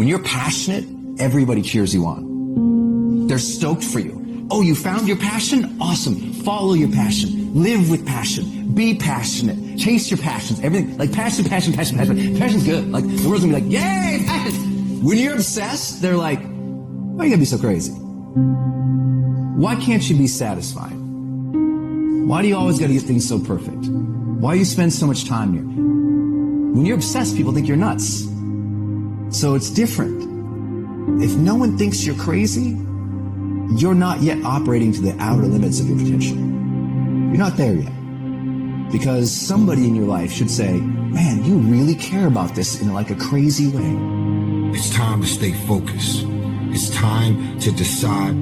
When you're passionate, everybody cheers you on. They're stoked for you. Oh, you found your passion? Awesome. Follow your passion. Live with passion. Be passionate. Chase your passions. Everything, like passion. Passion's good. Like, the world's gonna be like, yay, passion. When you're obsessed, they're like, why you gotta be so crazy? Why can't you be satisfied? Why do you always gotta get things so perfect? Why do you spend so much time here? When you're obsessed, people think you're nuts. So it's different. If no one thinks you're crazy, you're not yet operating to the outer limits of your potential. You're not there yet. Because somebody in your life should say, man, you really care about this in like a crazy way. It's time to stay focused. It's time to decide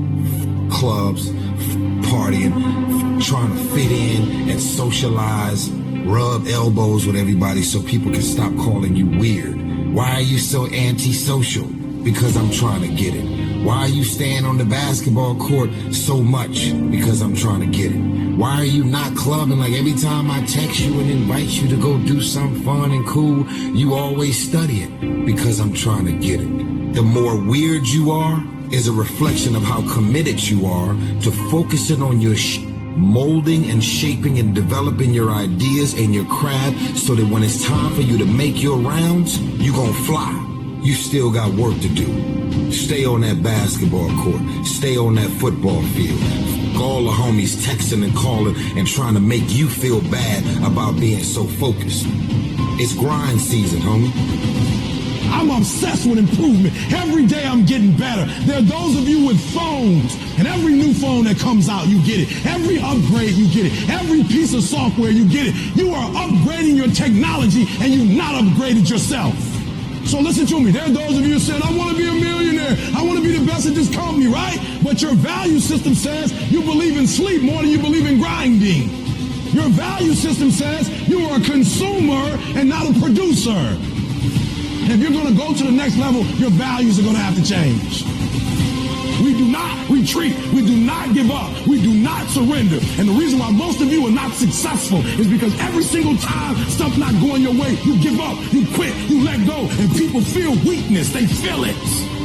clubs, partying, trying to fit in and socialize, rub elbows with everybody so people can stop calling you weird. Why are you so antisocial? Because I'm trying to get it. Why are you staying on the basketball court so much? Because I'm trying to get it. Why are you not clubbing? Like every time I text you and invite you to go do something fun and cool, you always study it. Because I'm trying to get it. The more weird you are is a reflection of how committed you are to focusing on your molding and shaping and developing your ideas and your craft so that when it's time for you to make your rounds, you gonna fly. You still got work to do. Stay on that basketball court. Stay on that football field. All the homies texting and calling and trying to make you feel bad about being so focused. It's grind season, homie. I'm obsessed with improvement. Every day I'm getting better. There are those of you with phones, and every new phone that comes out, you get it. Every upgrade, you get it. Every piece of software, you get it. You are upgrading your technology, and you've not upgraded yourself. So listen to me. There are those of you saying, I want to be a millionaire. I want to be the best at this company, right? But your value system says you believe in sleep more than you believe in grinding. Your value system says you are a consumer and not a producer. And if you're going to go to the next level, your values are going to have to change. We do not retreat. We do not give up. We do not surrender. And the reason why most of you are not successful is because every single time stuff's not going your way, you give up, you quit, you let go, and people feel weakness. They feel it.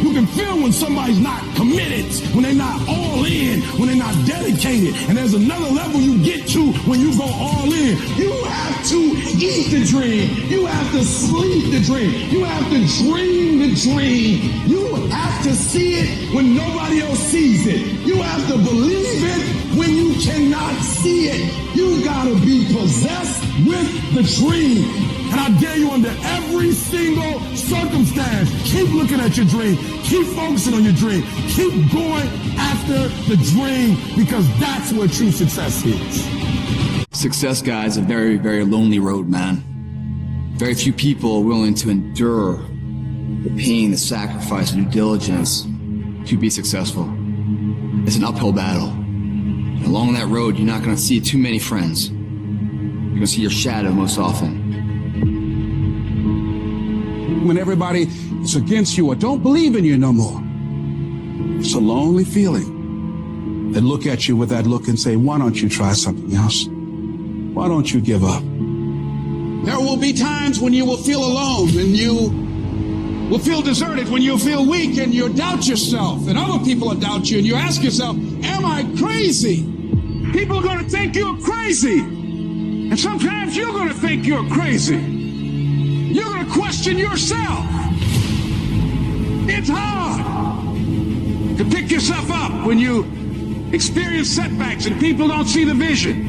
You can feel when somebody's not committed, when they're not all in, when they're not dedicated. And there's another level you get to when you go all in. You have to eat the dream. You have to sleep the dream. You have to dream the dream. You have to see it when nobody else sees it. You have to believe it when you cannot see it. You gotta be possessed with the dream. And I dare you under every single circumstance, keep looking at your dream. Keep focusing on your dream. Keep going after the dream because that's where true success is. Success, guys, is a very, very lonely road, man. Very few people are willing to endure the pain, the sacrifice, the due diligence to be successful. It's an uphill battle. And along that road, you're not going to see too many friends. You're going to see your shadow most often. When everybody is against you or don't believe in you no more, it's a lonely feeling. They look at you with that look and say, why don't you try something else? Why don't you give up? There will be times when you will feel alone, when you will feel deserted, when you'll feel weak and you'll doubt yourself and other people will doubt you and you ask yourself, am I crazy? People are going to think you're crazy. And sometimes you're going to think you're crazy. You're going to question yourself. It's hard to pick yourself up when you experience setbacks and people don't see the vision.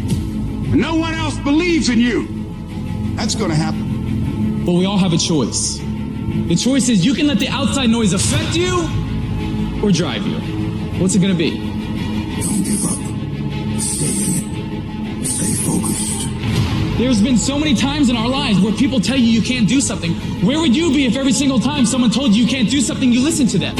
And no one else believes in you. That's going to happen. But we all have a choice. The choice is you can let the outside noise affect you or drive you. What's it going to be? Don't give up. Stay in it. Stay focused. There's been so many times in our lives where people tell you you can't do something. Where would you be if every single time someone told you you can't do something, you listened to them?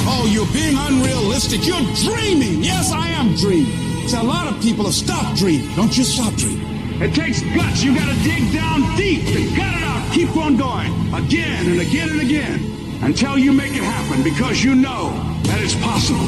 Oh, you're being unrealistic. You're dreaming. Yes, I am dreaming. So a lot of people have stopped dreaming. Don't you stop dreaming. It takes guts. You got to dig down deep and cut it out. Keep on going again and again and again until you make it happen because you know that it's possible.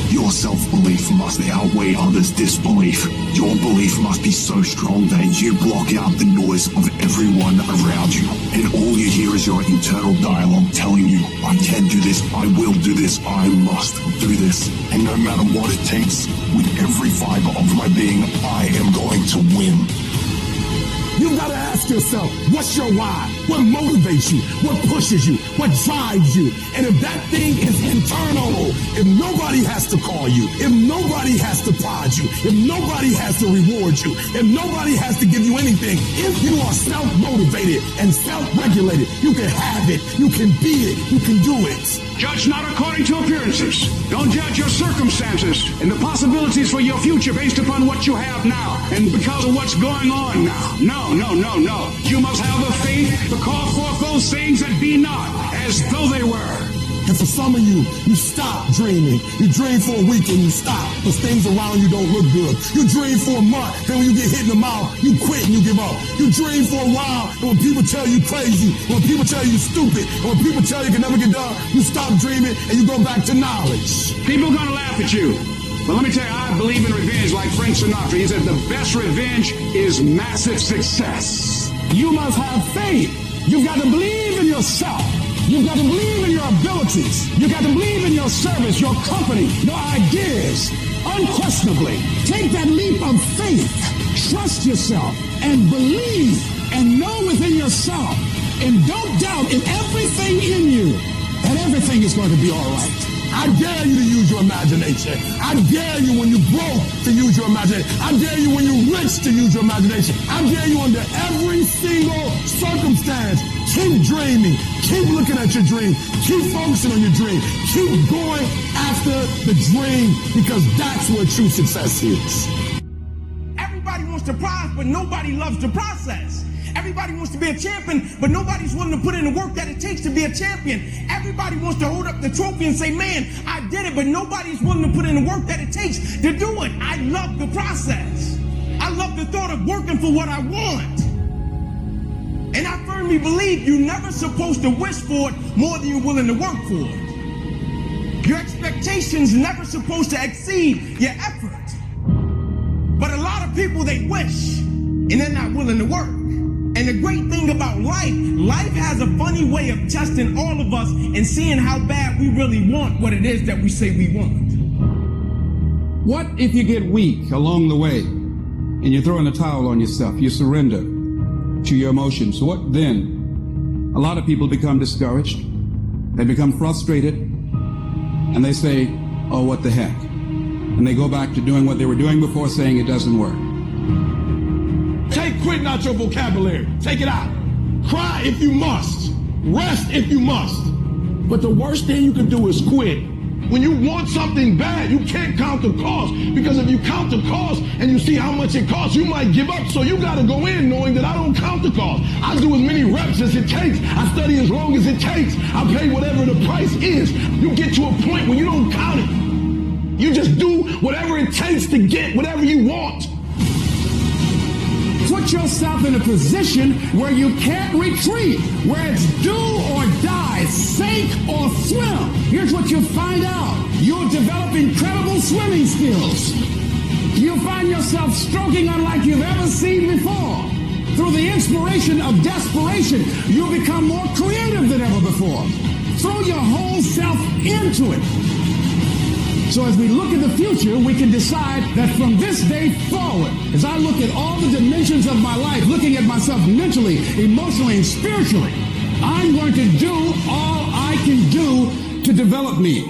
Your self-belief must outweigh others' disbelief. Your belief must be so strong that you block out the noise of everyone around you. And all you hear is is your internal dialogue telling you, I can do this, I will do this, I must do this. And no matter what it takes, with every fiber of my being, I am going to win. You've got to ask yourself, what's your why? What motivates you? What pushes you? What drives you? And if that thing is internal, if nobody has to call you, if nobody has to prod you, if nobody has to reward you, if nobody has to give you anything, if you are self-motivated and self-regulated, you can have it, you can be it, you can do it. Judge not according to appearances. Don't judge your circumstances and the possibilities for your future based upon what you have now and because of what's going on now. No. You must have the faith to call forth those things that be not as though they were. And for some of you, you stop dreaming. You dream for a week and you stop because things around you don't look good. You dream for a month, then when you get hit in the mouth, you quit and you give up. You dream for a while, and when people tell you crazy, when people tell you stupid, and when people tell you can never get done, you stop dreaming and you go back to knowledge. People are going to laugh at you. But let me tell you, I believe in revenge like Frank Sinatra. He said the best revenge is massive success. You must have faith. You've got to believe in yourself. You've got to believe in your abilities. You've got to believe in your service, your company, your ideas. Unquestionably, take that leap of faith. Trust yourself and believe and know within yourself. And don't doubt in everything in you that everything is going to be all right. I dare you to use your imagination. I dare you when you're broke to use your imagination. I dare you when you're rich to use your imagination. I dare you under every single circumstance. Keep dreaming. Keep looking at your dream. Keep focusing on your dream. Keep going after the dream because that's where true success is. Everybody wants to prize, but nobody loves the process. Everybody wants to be a champion, but nobody's willing to put in the work that it takes to be a champion. Everybody wants to hold up the trophy and say, man, I did it, but nobody's willing to put in the work that it takes to do it. I love the process. I love the thought of working for what I want. And I firmly believe you're never supposed to wish for it more than you're willing to work for it. Your expectations never supposed to exceed your effort. But a lot of people, they wish, and they're not willing to work. And the great thing about life has a funny way of testing all of us and seeing how bad we really want what it is that we say we want. What if you get weak along the way and you throw in a towel on yourself, you surrender to your emotions? What then? A lot of people become discouraged, they become frustrated, and they say, oh, what the heck? And they go back to doing what they were doing before, saying it doesn't work. Take quitting out your vocabulary. Take it out. Cry if you must. Rest if you must. But the worst thing you can do is quit. When you want something bad, you can't count the cost. Because if you count the cost and you see how much it costs, you might give up. So you got to go in knowing that I don't count the cost. I do as many reps as it takes. I study as long as it takes. I pay whatever the price is. You get to a point where you don't count it. You just do whatever it takes to get whatever you want. Put yourself in a position where you can't retreat, where it's do or die, sink or swim. Here's what you'll find out. You'll develop incredible swimming skills. You'll find yourself stroking unlike you've ever seen before. Through the inspiration of desperation, you'll become more creative than ever before. Throw your whole self into it. So as we look at the future, we can decide that from this day forward, as I look at all the dimensions of my life, looking at myself mentally, emotionally, and spiritually, I'm going to do all I can do to develop me.